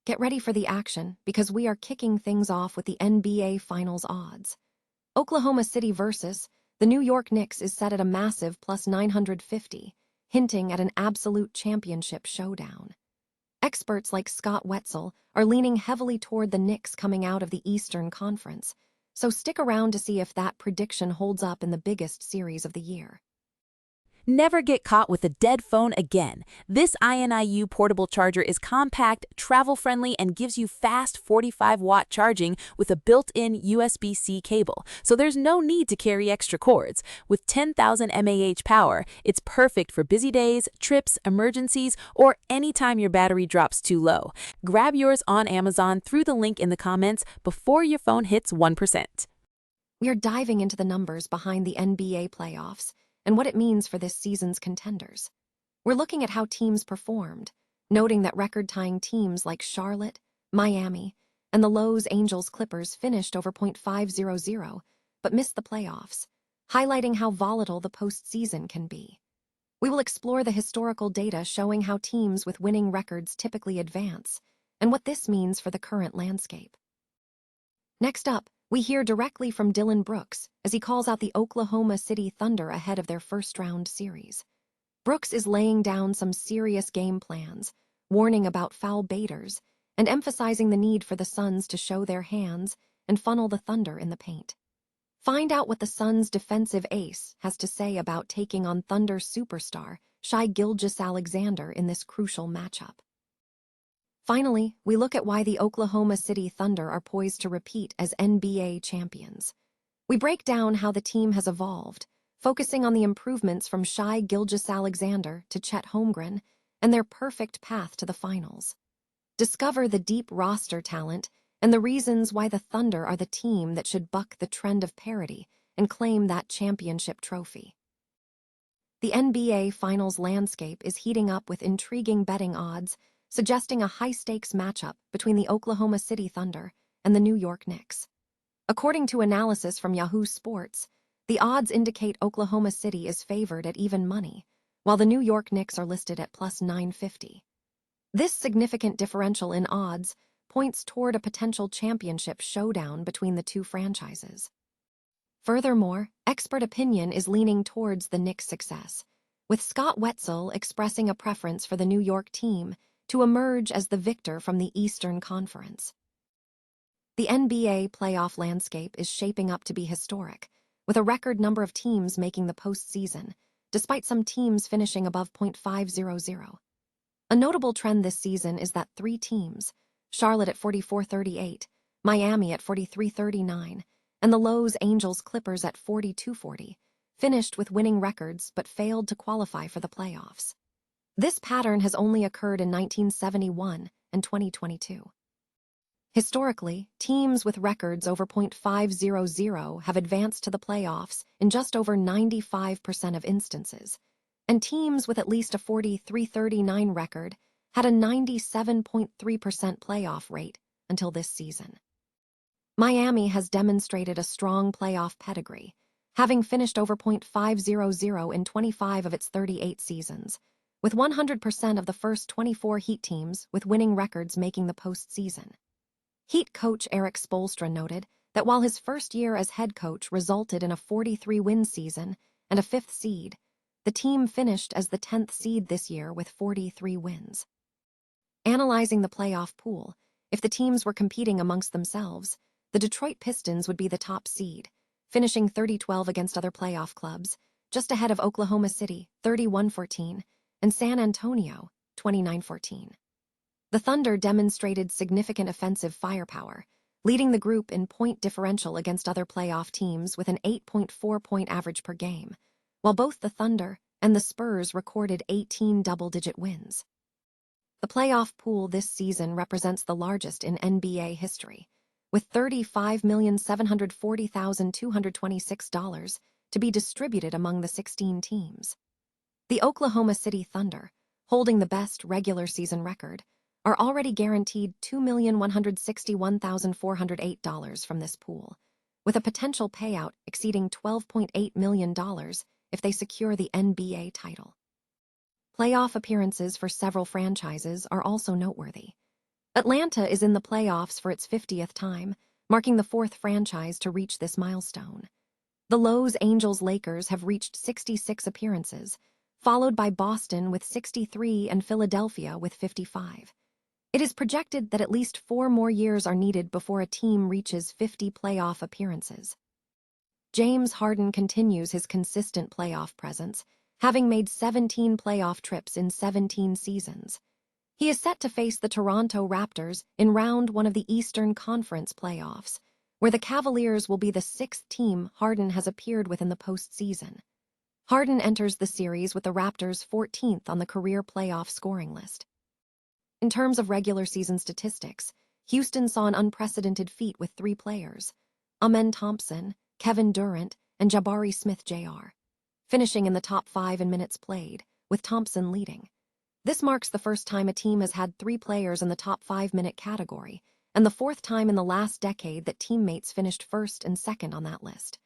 Get ready for the action because we are kicking things off with the NBA Finals odds. Oklahoma City versus the New York Knicks is set at a massive plus 950, hinting at an absolute championship showdown. Experts like Scott Wetzel are leaning heavily toward the Knicks coming out of the Eastern Conference, so stick around to see if that prediction holds up in the biggest series of the year. Never get caught with a dead phone again. This INIU portable charger is compact, travel-friendly, and gives you fast 45-watt charging with a built-in USB-C cable, so there's no need to carry extra cords. With 10,000 mAh power, it's perfect for busy days, trips, emergencies, or anytime your battery drops too low. Grab yours on Amazon through the link in the comments before your phone hits 1%. We are diving into the numbers behind the NBA playoffs and what it means for this season's contenders. We're looking at how teams performed, noting that record-tying teams like Charlotte, Miami, and the Los Angeles Clippers finished over .500, but missed the playoffs, highlighting how volatile the postseason can be. We will explore the historical data showing how teams with winning records typically advance, and what this means for the current landscape. Next up, we hear directly from Dillon Brooks as he calls out the Oklahoma City Thunder ahead of their first-round series. Brooks is laying down some serious game plans, warning about foul baiters, and emphasizing the need for the Suns to show their hands and funnel the Thunder in the paint. Find out what the Suns' defensive ace has to say about taking on Thunder superstar Gilgeous-Alexander in this crucial matchup. Finally, we look at why the Oklahoma City Thunder are poised to repeat as NBA champions. We break down how the team has evolved, focusing on the improvements from Gilgeous-Alexander to Chet Holmgren and their perfect path to the finals. Discover the deep roster talent and the reasons why the Thunder are the team that should buck the trend of parity and claim that championship trophy. The NBA Finals landscape is heating up with intriguing betting odds, suggesting a high-stakes matchup between the Oklahoma City Thunder and the New York Knicks. According to analysis from Yahoo Sports, the odds indicate Oklahoma City is favored at even money, while the New York Knicks are listed at plus 950. This significant differential in odds points toward a potential championship showdown between the two franchises. Furthermore, expert opinion is leaning towards the Knicks' success, with Scott Wetzel expressing a preference for the New York team to emerge as the victor from the Eastern Conference. The NBA playoff landscape is shaping up to be historic, with a record number of teams making the postseason, despite some teams finishing above .500. A notable trend this season is that 3 teams, Charlotte at 44-38, Miami at 43-39, and the Los Angeles Clippers at 42-40, finished with winning records but failed to qualify for the playoffs. This pattern has only occurred in 1971 and 2022. Historically, teams with records over .500 have advanced to the playoffs in just over 95% of instances, and teams with at least a 43-39 record had a 97.3% playoff rate until this season. Miami has demonstrated a strong playoff pedigree, having finished over .500 in 25 of its 38 seasons, with 100% of the first 24 Heat teams with winning records making the postseason. Heat coach Erik Spoelstra noted that while his first year as head coach resulted in a 43-win season and a 5th seed, the team finished as the 10th seed this year with 43 wins. Analyzing the playoff pool, if the teams were competing amongst themselves, the Detroit Pistons would be the top seed, finishing 30-12 against other playoff clubs, just ahead of Oklahoma City, 31-14, and San Antonio, 29-14. The Thunder demonstrated significant offensive firepower, leading the group in point differential against other playoff teams with an 8.4-point average per game, while both the Thunder and the Spurs recorded 18 double-digit wins. The playoff pool this season represents the largest in NBA history, with $35,740,226 to be distributed among the 16 teams. The Oklahoma City Thunder, holding the best regular season record, are already guaranteed $2,161,408 from this pool, with a potential payout exceeding $12.8 million if they secure the NBA title. Playoff appearances for several franchises are also noteworthy. Atlanta is in the playoffs for its 50th time, marking the fourth franchise to reach this milestone. The Los Angeles Lakers have reached 66 appearances, followed by Boston with 63 and Philadelphia with 55. It is projected that at least 4 more years are needed before a team reaches 50 playoff appearances. James Harden continues his consistent playoff presence, having made 17 playoff trips in 17 seasons. He is set to face the Toronto Raptors in Round 1 of the Eastern Conference playoffs, where the Cavaliers will be the 6th team Harden has appeared with in the postseason. Harden enters the series with the Raptors 14th on the career playoff scoring list. In terms of regular season statistics, Houston saw an unprecedented feat with 3 players, Amen Thompson, Kevin Durant, and Jabari Smith Jr., finishing in the top 5 in minutes played, with Thompson leading. This marks the first time a team has had 3 players in the top 5-minute category, and the 4th time in the last decade that teammates finished first and second on that list.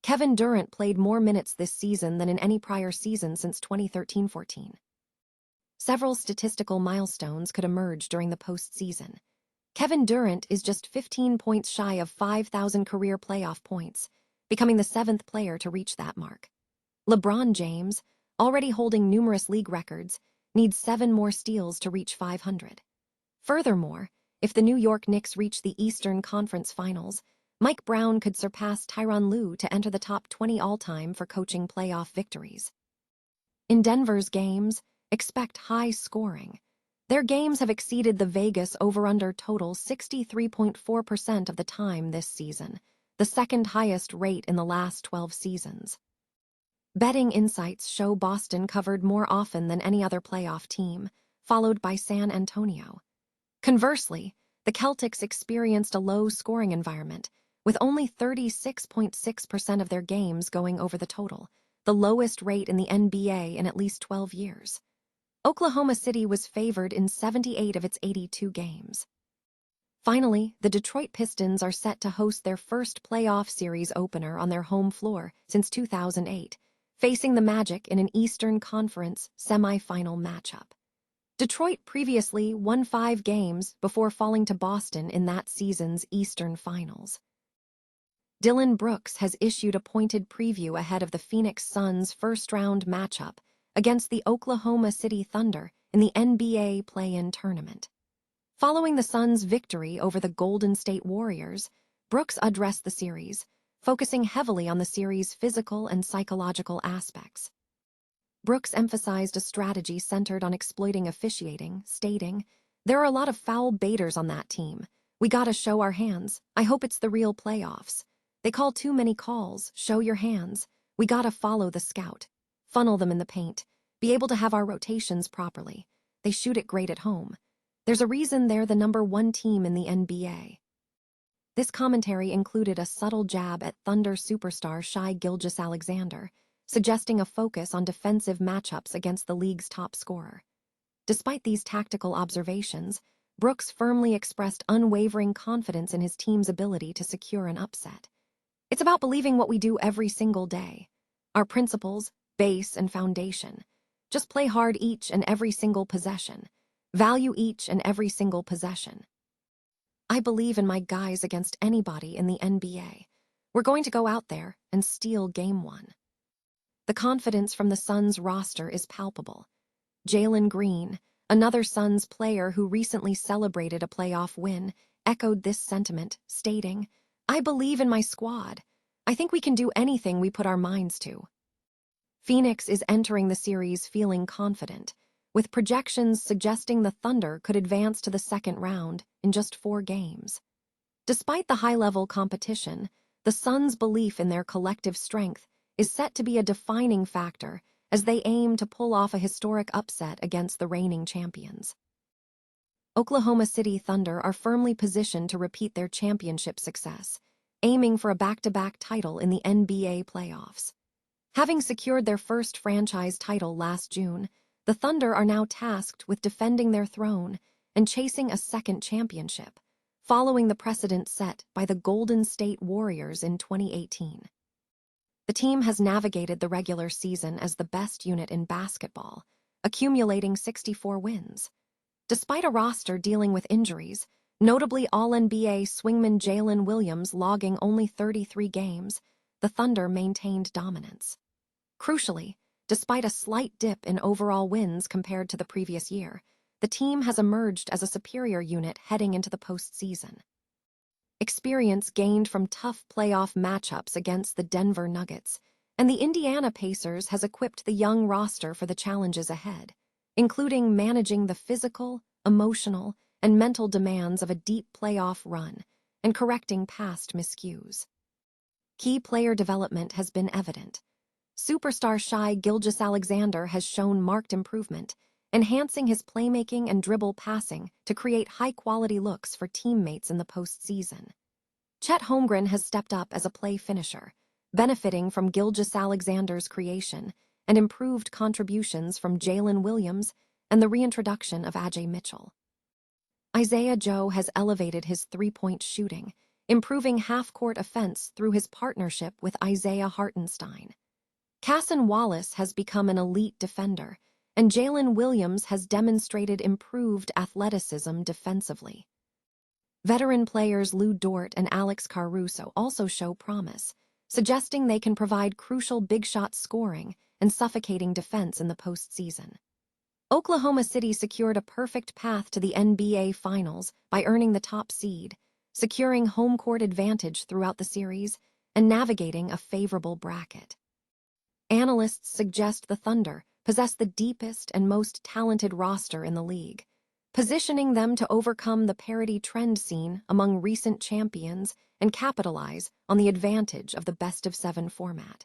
Kevin Durant played more minutes this season than in any prior season since 2013-14. Several statistical milestones could emerge during the postseason. Kevin Durant is just 15 points shy of 5,000 career playoff points, becoming the 7th player to reach that mark. LeBron James, already holding numerous league records, needs 7 more steals to reach 500. Furthermore, if the New York Knicks reach the Eastern Conference Finals, Mike Brown could surpass Tyronn Lue to enter the top 20 all-time for coaching playoff victories. In Denver's games, expect high scoring. Their games have exceeded the Vegas over-under total 63.4% of the time this season, the second highest rate in the last 12 seasons. Betting insights show Boston covered more often than any other playoff team, followed by San Antonio. Conversely, the Celtics experienced a low-scoring environment, with only 36.6% of their games going over the total, the lowest rate in the NBA in at least 12 years. Oklahoma City was favored in 78 of its 82 games. Finally, the Detroit Pistons are set to host their first playoff series opener on their home floor since 2008, facing the Magic in an Eastern Conference semifinal matchup. Detroit previously won 5 games before falling to Boston in that season's Eastern Finals. Dillon Brooks has issued a pointed preview ahead of the Phoenix Suns' first-round matchup against the Oklahoma City Thunder in the NBA play-in tournament. Following the Suns' victory over the Golden State Warriors, Brooks addressed the series, focusing heavily on the series' physical and psychological aspects. Brooks emphasized a strategy centered on exploiting officiating, stating, "There are a lot of foul baiters on that team. We gotta show our hands. I hope it's the real playoffs. They call too many calls. Show your hands. We gotta follow the scout. Funnel them in the paint. Be able to have our rotations properly. They shoot it great at home. There's a reason they're the #1 team in the NBA." This commentary included a subtle jab at Thunder superstar Gilgeous-Alexander, suggesting a focus on defensive matchups against the league's top scorer. Despite these tactical observations, Brooks firmly expressed unwavering confidence in his team's ability to secure an upset. "It's about believing what we do every single day. Our principles, base, and foundation. Just play hard each and every single possession. Value each and every single possession. I believe in my guys against anybody in the NBA. We're going to go out there and steal Game 1. The confidence from the Suns roster is palpable. Jalen Green, another Suns player who recently celebrated a playoff win, echoed this sentiment, stating, "I believe in my squad. I think we can do anything we put our minds to." Phoenix is entering the series feeling confident, with projections suggesting the Thunder could advance to the second round in just 4 games. Despite the high-level competition, the Suns' belief in their collective strength is set to be a defining factor as they aim to pull off a historic upset against the reigning champions. Oklahoma City Thunder are firmly positioned to repeat their championship success, aiming for a back-to-back title in the NBA playoffs. Having secured their first franchise title last June, the Thunder are now tasked with defending their throne and chasing a second championship, following the precedent set by the Golden State Warriors in 2018. The team has navigated the regular season as the best unit in basketball, accumulating 64 wins. Despite a roster dealing with injuries, notably All-NBA swingman Jalen Williams logging only 33 games, the Thunder maintained dominance. Crucially, despite a slight dip in overall wins compared to the previous year, the team has emerged as a superior unit heading into the postseason. Experience gained from tough playoff matchups against the Denver Nuggets and the Indiana Pacers has equipped the young roster for the challenges ahead, including managing the physical, emotional, and mental demands of a deep playoff run and correcting past miscues. Key player development has been evident. Superstar shy Gilgeous-Alexander has shown marked improvement, enhancing his playmaking and dribble passing to create high-quality looks for teammates in the postseason. Chet Holmgren has stepped up as a play finisher, benefiting from Gilgeous-Alexander's creation and improved contributions from Jalen Williams and the reintroduction of Ajay Mitchell. Isaiah Joe has elevated his three-point shooting, improving half-court offense through his partnership with Isaiah Hartenstein. Casson Wallace has become an elite defender, and Jalen Williams has demonstrated improved athleticism defensively. Veteran players Lou Dort and Alex Caruso also show promise, suggesting they can provide crucial big-shot scoring and suffocating defense in the postseason. Oklahoma City secured a perfect path to the NBA Finals by earning the top seed, securing home court advantage throughout the series, and navigating a favorable bracket. Analysts suggest the Thunder possess the deepest and most talented roster in the league, positioning them to overcome the parity trend seen among recent champions and capitalize on the advantage of the best-of-7 format.